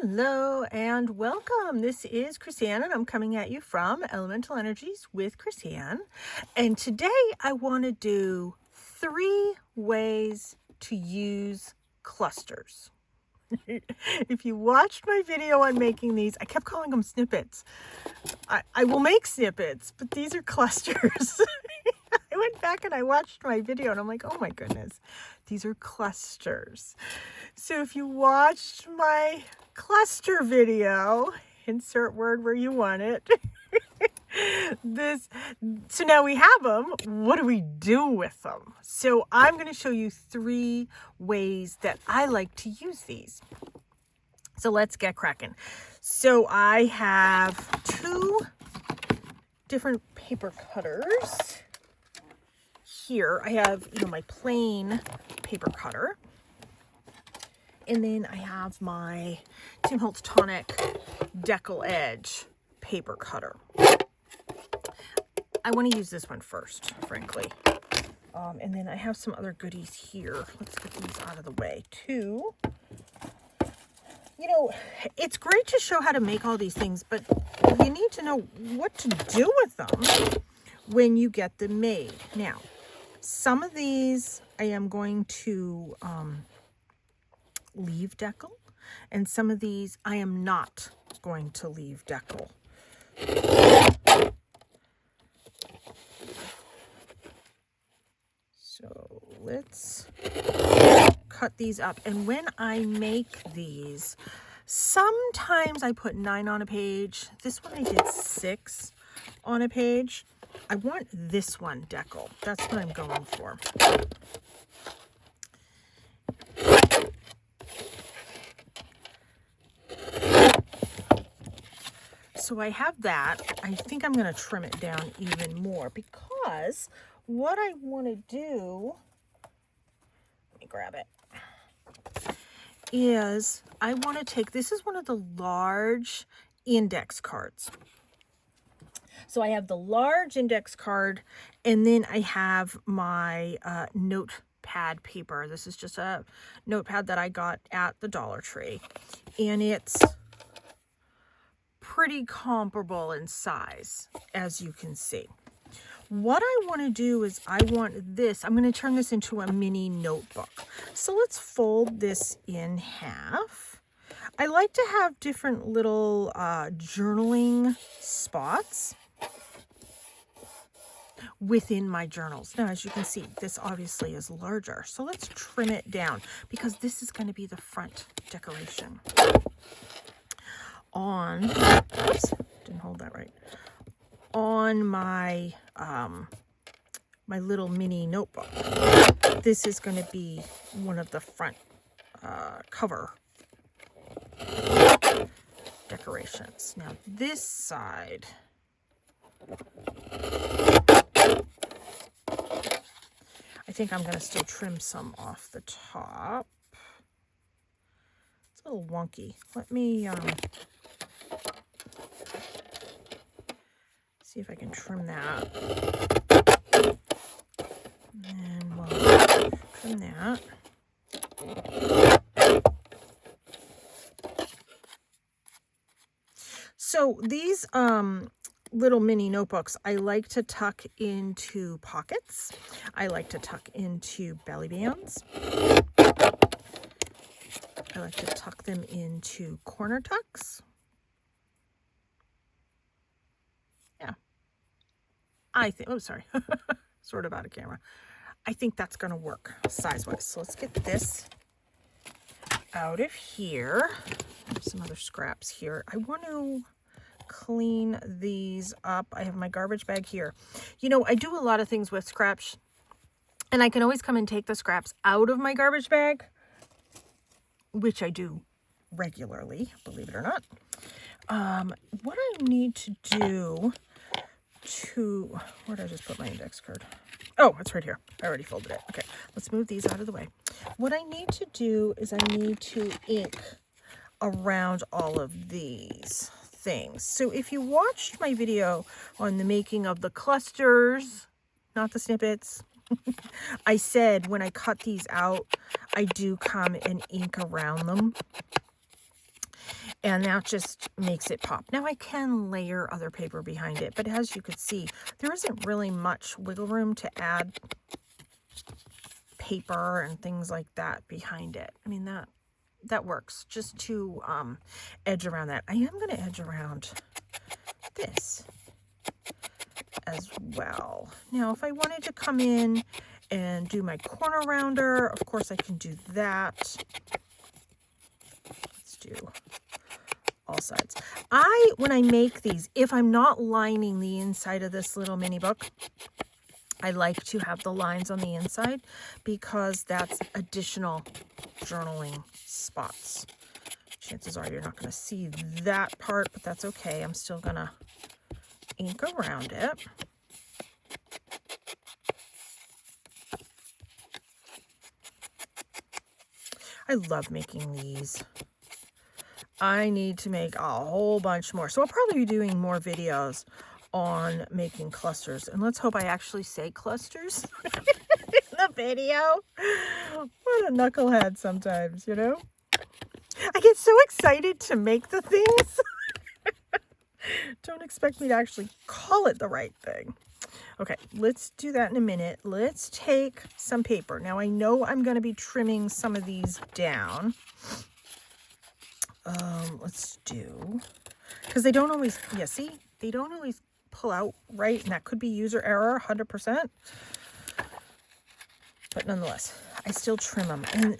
Hello and welcome. This is Chrisanne and I'm coming at you from Elemental Energies with Chrisanne. And today I want to do 3 ways to use clusters. If you watched my video on making these, I kept calling them snippets. I will make snippets, but these are clusters. I went back and I watched my video and I'm like, oh my goodness, these are clusters. So if you watched my cluster video, insert word where you want it. So now we have them. What do we do with them? So I'm going to show you 3 ways that I like to use these. So let's get cracking. So I have 2 different paper cutters. Here I have, my plain paper cutter. And then I have my Tim Holtz Tonic deckle edge paper cutter. I want to use this one first, frankly. And then I have some other goodies here. Let's get these out of the way too. It's great to show how to make all these things, but you need to know what to do with them when you get them made. Now, some of these I am going to leave deckle, and some of these I am not going to leave deckle. So let's cut these up. And when I make these, sometimes I put 9 on a page. This one I did 6 on a page. I want this one deckle. That's what I'm going for. So I have that. I think I'm going to trim it down even more because what I want to do, let me grab it, is I want to take, this is one of the large index cards. So I have the large index card, and then I have my notepad paper. This is just a notepad that I got at the Dollar Tree, and it's pretty comparable in size, as you can see. What I want to do is I'm going to turn this into a mini notebook. So let's fold this in half. I like to have different little journaling spots within my journals. Now, as you can see, this obviously is larger. So let's trim it down because this is going to be the front decoration. Oops, didn't hold that right. On my my little mini notebook, this is going to be one of the front cover decorations. Now this side, I think I'm going to still trim some off the top. It's a little wonky. Let me see if I can trim that. And we'll trim that. So these little mini notebooks, I like to tuck into pockets. I like to tuck into belly bands. I like to tuck them into corner tucks. Yeah. I think, oh, sorry, sort of out of camera. I think that's going to work size-wise. So let's get this out of here. Some other scraps here. I want to clean these up. I have my garbage bag here. I do a lot of things with scraps, and I can always come and take the scraps out of my garbage bag, which I do regularly, believe it or not. What I need to do where did I just put my index card? Oh, it's right here. I already folded it. Okay, let's move these out of the way. What I need to do is I need to ink around all of these things. So if you watched my video on the making of the clusters, not the snippets, I said when I cut these out, I do come and ink around them. And that just makes it pop. Now I can layer other paper behind it, but as you could see, there isn't really much wiggle room to add paper and things like that behind it. I mean, that works just to edge around that. I am going to edge around this as well. Now, if I wanted to come in and do my corner rounder, of course I can do that. Let's do all sides. When I make these, if I'm not lining the inside of this little mini book, I like to have the lines on the inside because that's additional journaling spots. Chances are you're not going to see that part, but that's okay. I'm still going to ink around it. I love making these. I need to make a whole bunch more. So I'll probably be doing more videos on making clusters. And let's hope I actually say clusters in the video. What a knucklehead sometimes, you know? I get so excited to make the things. Don't expect me to actually call it the right thing. Okay, let's do that in a minute. Let's take some paper. Now I know I'm going to be trimming some of these down. Let's do, because they don't always, yeah, see, they don't always pull out right, and that could be user error, 100%. But nonetheless, I still trim them, and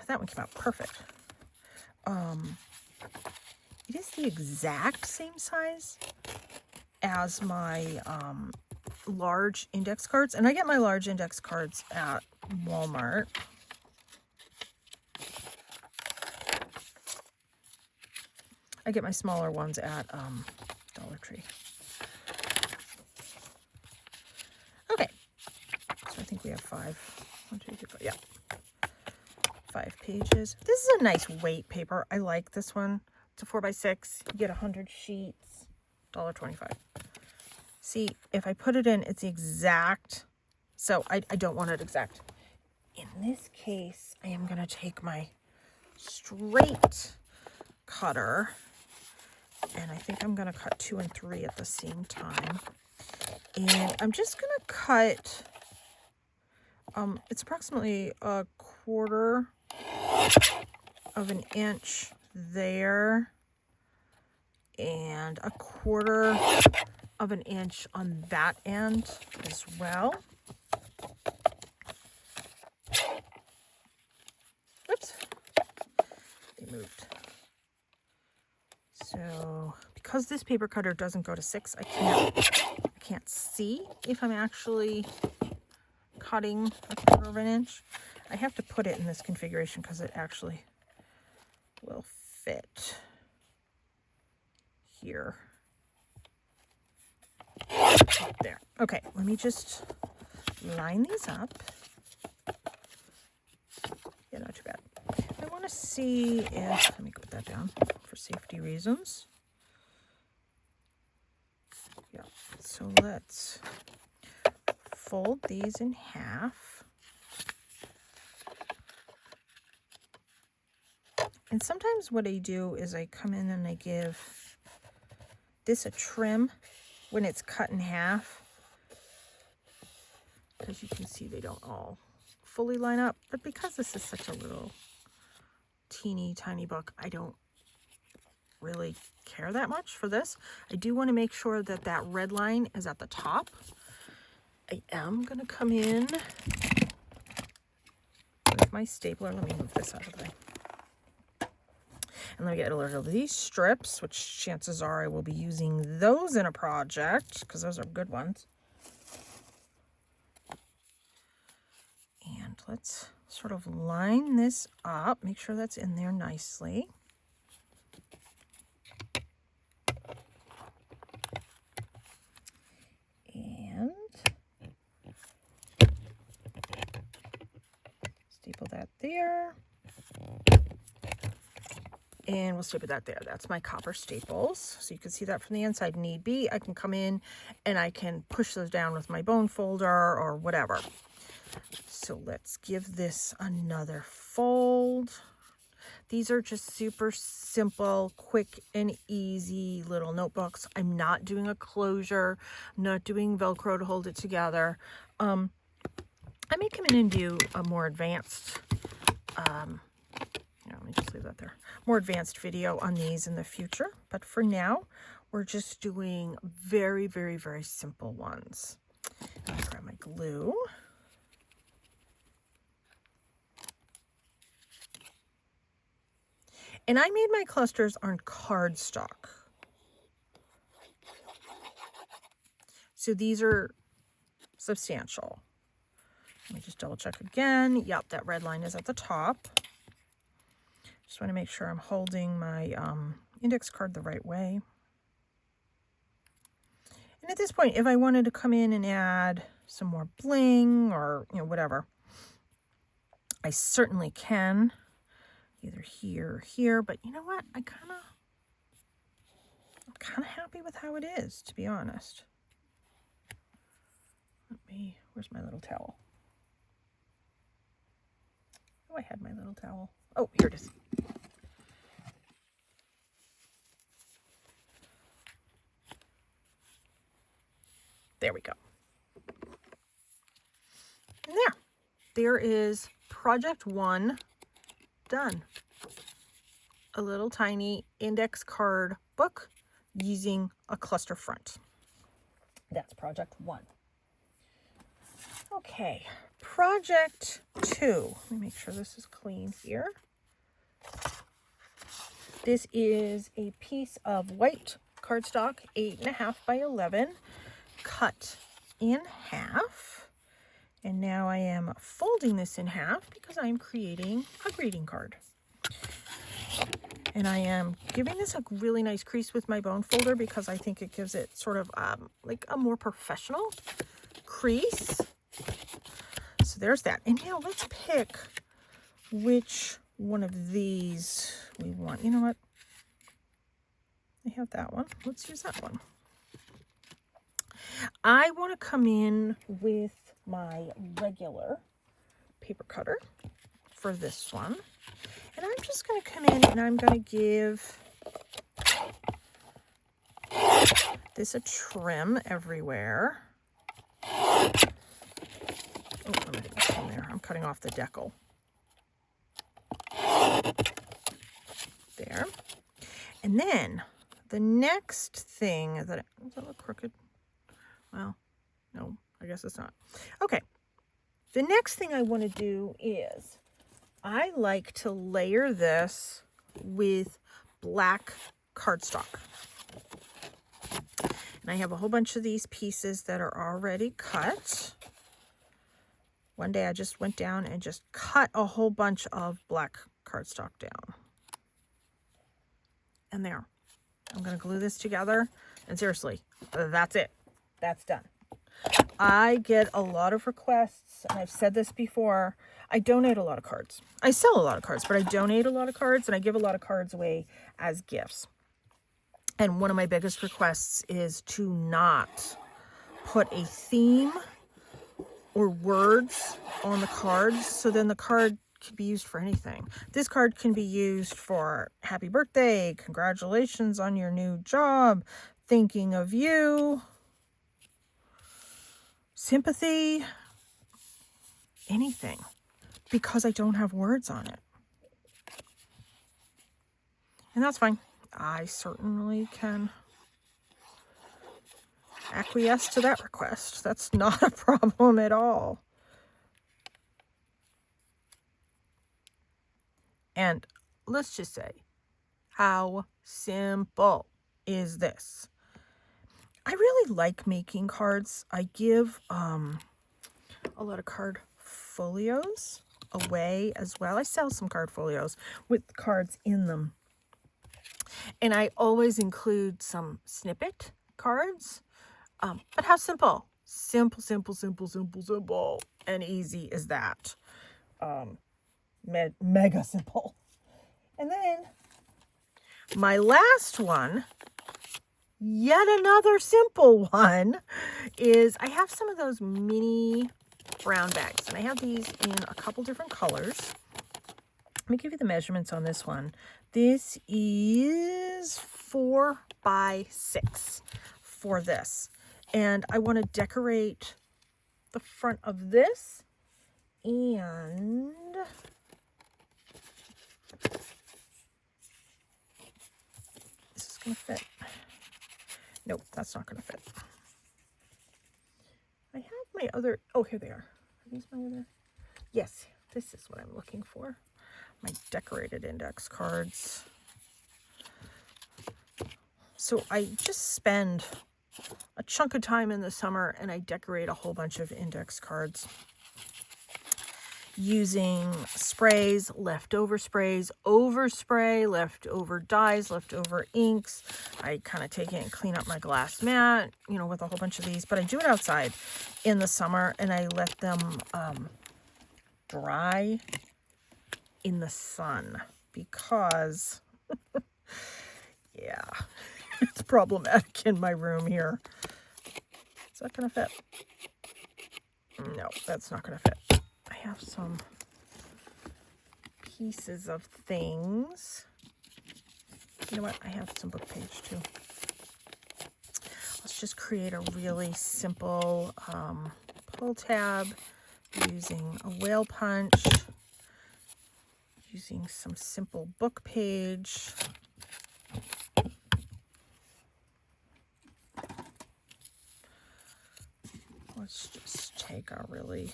that one came out perfect. It is the exact same size as my large index cards, and I get my large index cards at Walmart. I get my smaller ones at Dollar Tree. Okay, so I think we have 5. 1, 2, 3, 4. Yeah, 5 pages. This is a nice weight paper. I like this one. It's a 4x6. You get 100 sheets. $1.25. See, if I put it in, it's exact. So I don't want it exact. In this case, I am going to take my straight cutter, and I think I'm going to cut 2 and 3 at the same time. And I'm just going to cut, it's approximately 1/4 of an inch there, and 1/4 of an inch on that end as well. Oops, they moved. So because this paper cutter doesn't go to 6, I can't see if I'm actually cutting 1/4 of an inch. I have to put it in this configuration because it actually will fit here. There. Okay, let me just line these up. Yeah, not too bad. I want to see if, let me put that down for safety reasons. Yeah, so let's fold these in half. And sometimes what I do is I come in and I give this a trim when it's cut in half. As you can see, they don't all fully line up. But because this is such a little teeny tiny book, I don't really care that much for this. I do want to make sure that that red line is at the top. I am going to come in with my stapler. Let me move this out of the way. And let me get rid of these strips, which chances are I will be using those in a project because those are good ones. And let's sort of line this up, make sure that's in there nicely. And staple that there. And we'll staple that there. That's my copper staples. So you can see that from the inside. Need be, I can come in and I can push those down with my bone folder or whatever. So let's give this another fold. These are just super simple, quick and easy little notebooks. I'm not doing a closure, I'm not doing Velcro to hold it together. I may come in and do a more advanced, let me just leave that there, more advanced video on these in the future. But for now, we're just doing very, very, very simple ones. I'll grab my glue. And I made my clusters on cardstock. So these are substantial. Let me just double check again. Yep, that red line is at the top. Just want to make sure I'm holding my index card the right way. And at this point, if I wanted to come in and add some more bling or, whatever, I certainly can. Either here or here, but you know what? I'm kind of happy with how it is, to be honest. Where's my little towel? Oh, I had my little towel. Oh, here it is. There we go. And there is project 1 done. A little tiny index card book using a cluster front. That's project 1. Okay, project 2. Let me make sure this is clean here. This is a piece of white cardstock, 8.5 by 11, cut in half. And now I am folding this in half because I'm creating a greeting card. And I am giving this a really nice crease with my bone folder because I think it gives it sort of like a more professional crease. So there's that. And now let's pick which one of these we want. You know what? I have that one. Let's use that one. I want to come in with my regular paper cutter for this one. And I'm just going to come in and I'm going to give this a trim everywhere. Oh, let me get this in there. I'm cutting off the deckle. There. And then the next thing does that look crooked? Well, no, I guess it's not. Okay. The next thing I want to do is I like to layer this with black cardstock. And I have a whole bunch of these pieces that are already cut. One day I just went down and just cut a whole bunch of black cardstock down. And there. I'm going to glue this together. And seriously, that's it. That's done. I get a lot of requests, and I've said this before. I donate a lot of cards. I sell a lot of cards, but I donate a lot of cards, and I give a lot of cards away as gifts. And one of my biggest requests is to not put a theme or words on the cards, so then the card can be used for anything. This card can be used for happy birthday, congratulations on your new job, thinking of you, sympathy, anything, because I don't have words on it. And that's fine. I certainly can acquiesce to that request. That's not a problem at all. And let's just say, how simple is this? I really like making cards. I give a lot of card folios away as well. I sell some card folios with cards in them. And I always include some snippet cards. But how simple? Simple, simple, simple, simple, simple. And easy is that. Mega simple. And then my last one, yet another simple one, is I have some of those mini brown bags. And I have these in a couple different colors. Let me give you the measurements on this one. This is 4 by 6 for this. And I want to decorate the front of this, and this is going to fit. Nope, that's not going to fit. I have my other, oh, here they are. Are these my other? Yes, this is what I'm looking for. My decorated index cards. So I just spend a chunk of time in the summer and I decorate a whole bunch of index cards using sprays, leftover sprays, overspray, leftover dyes, leftover inks. I kind of take it and clean up my glass mat, you know, with a whole bunch of these, but I do it outside in the summer and I let them dry in the sun because yeah, it's problematic in my room here. Is that gonna fit? No, that's not gonna fit. I have some pieces of things. You know what? I have some book page too. Let's just create a really simple pull tab using a whale punch, using some simple book page. Let's just take a really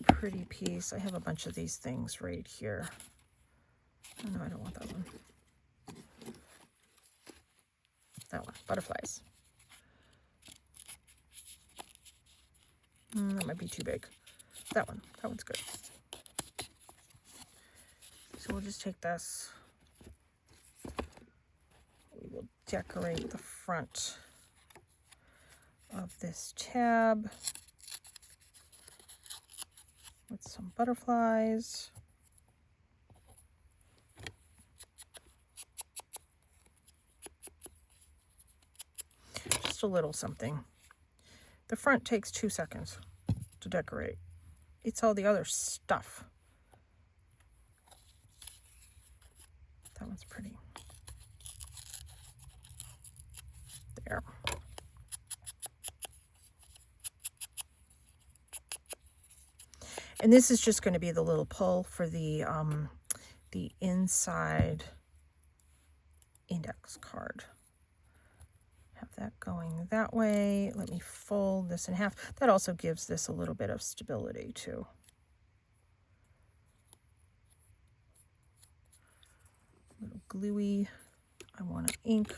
pretty piece. I have a bunch of these things right here. Oh, no, I don't want that one. That one, butterflies. That might be too big. That one's good. So we'll just take this. We will decorate the front of this tab with some butterflies. Just a little something. The front takes 2 seconds to decorate. It's all the other stuff. That one's pretty. There. And this is just going to be the little pull for the inside index card. Have that going that way. Let me fold this in half. That also gives this a little bit of stability too. A little gluey. I want to ink.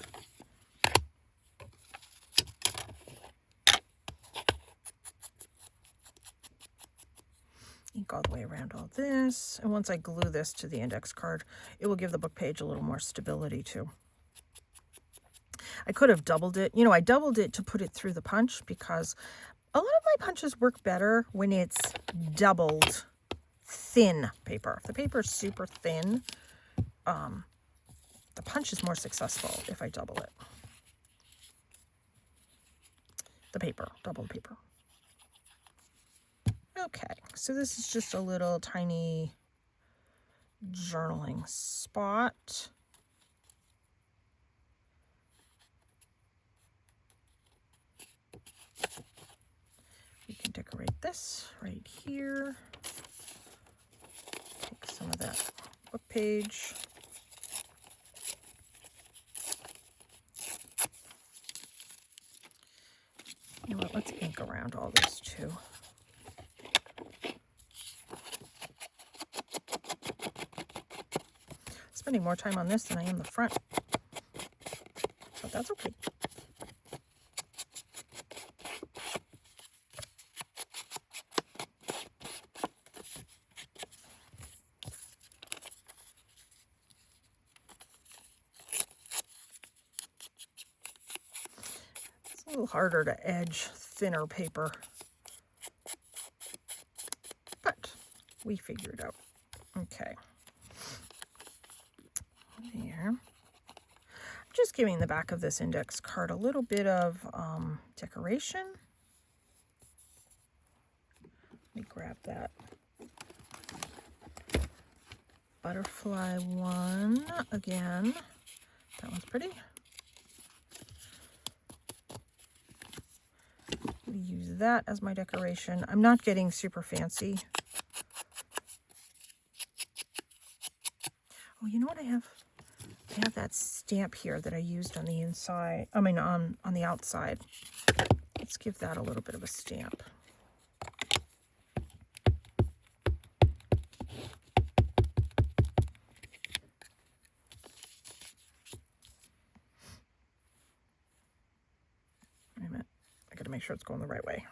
Ink all the way around all this. And once I glue this to the index card, it will give the book page a little more stability too. I could have doubled it. You know, I doubled it to put it through the punch because a lot of my punches work better when it's doubled thin paper. If the paper is super thin, the punch is more successful if I double it. The paper, double the paper. Okay, so this is just a little tiny journaling spot. We can decorate this right here. Take some of that book page. You know what, let's ink around all this too. Spending more time on this than I am the front, but that's okay. It's a little harder to edge thinner paper, but we figure it out. Okay. There. I'm just giving the back of this index card a little bit of decoration. Let me grab that butterfly one again. That one's pretty. Use that as my decoration. I'm not getting super fancy. Oh, you know what I have? I have that stamp here that I used on the inside. I mean, on the outside. Let's give that a little bit of a stamp. Wait a minute. I got to make sure it's going the right way.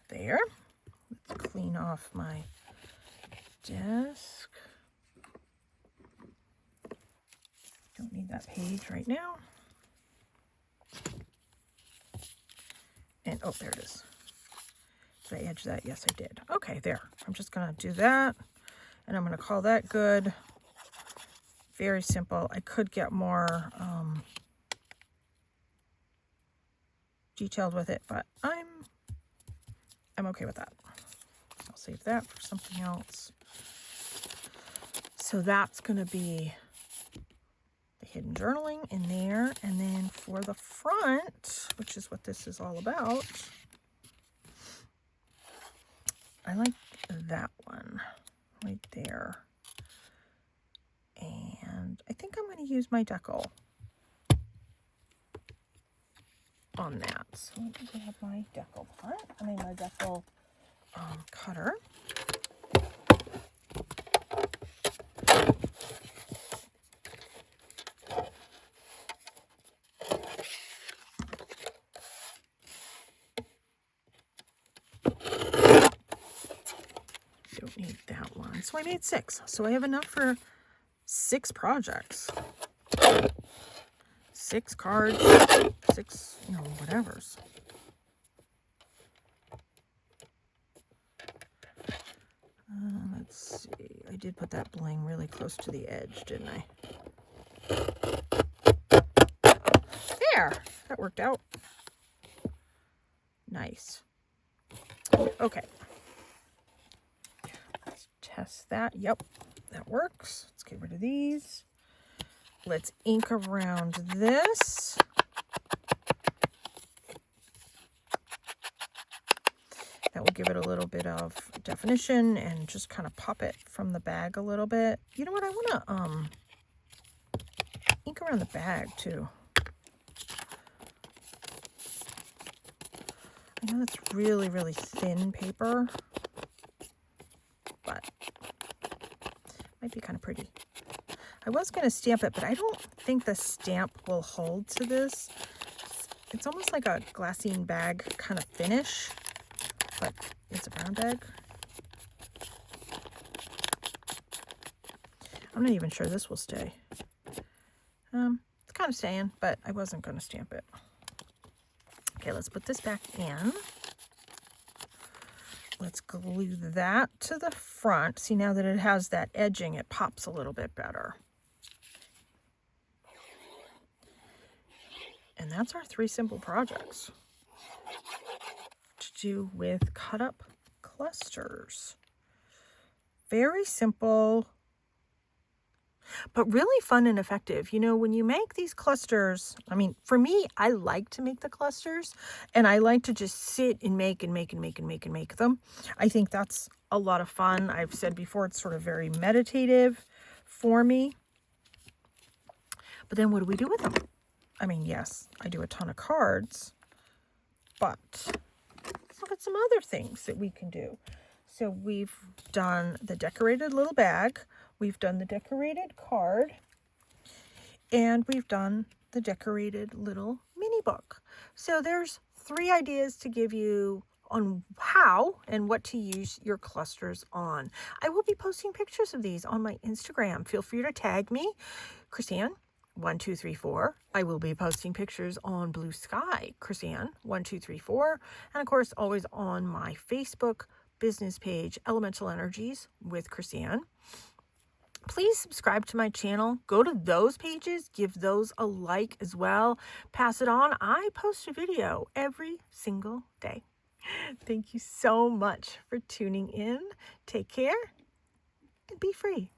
There. Let's clean off my desk. Don't need that page right now. And, oh, there it is. Did I edge that? Yes, I did. Okay, there. I'm just going to do that. And I'm going to call that good. Very simple. I could get more detailed with it, but I'm okay with that. I'll save that for something else. So that's going to be the hidden journaling in there. And then for the front, which is what this is all about, I like that one right there. And I think I'm going to use my deckle on that. So let me grab my deckle part. My deckle cutter. Don't need that one. So I made 6. So I have enough for 6 projects. 6 cards, 6, whatevers. Let's see. I did put that bling really close to the edge, didn't I? There! That worked out. Nice. Okay. Let's test that. Yep, that works. Let's get rid of these. Let's ink around this. That will give it a little bit of definition and just kind of pop it from the bag a little bit. You know what? I want to ink around the bag too. I know that's really, really thin paper, but it might be kind of pretty. I was going to stamp it, but I don't think the stamp will hold to this. It's almost like a glassine bag kind of finish, but it's a brown bag. I'm not even sure this will stay. It's kind of staying, but I wasn't going to stamp it. Okay, let's put this back in. Let's glue that to the front. See, now that it has that edging, it pops a little bit better. And that's our 3 simple projects to do with cut up clusters. Very simple, but really fun and effective. When you make these clusters, for me, I like to make the clusters, and I like to just sit and make them. I think that's a lot of fun. I've said before, it's sort of very meditative for me. But then what do we do with them? Yes, I do a ton of cards, but let's look at some other things that we can do. So we've done the decorated little bag, we've done the decorated card, and we've done the decorated little mini book. So there's 3 ideas to give you on how and what to use your clusters on. I will be posting pictures of these on my Instagram. Feel free to tag me, Chrisanne1234. I will be posting pictures on Blue Sky, Chrisanne1234, and of course always on my Facebook business page, Elemental Energies with Chrisanne. Please subscribe to my channel. Go to those pages, give those a like as well. Pass it on. I post a video every single day. Thank you so much for tuning in. Take care and be free.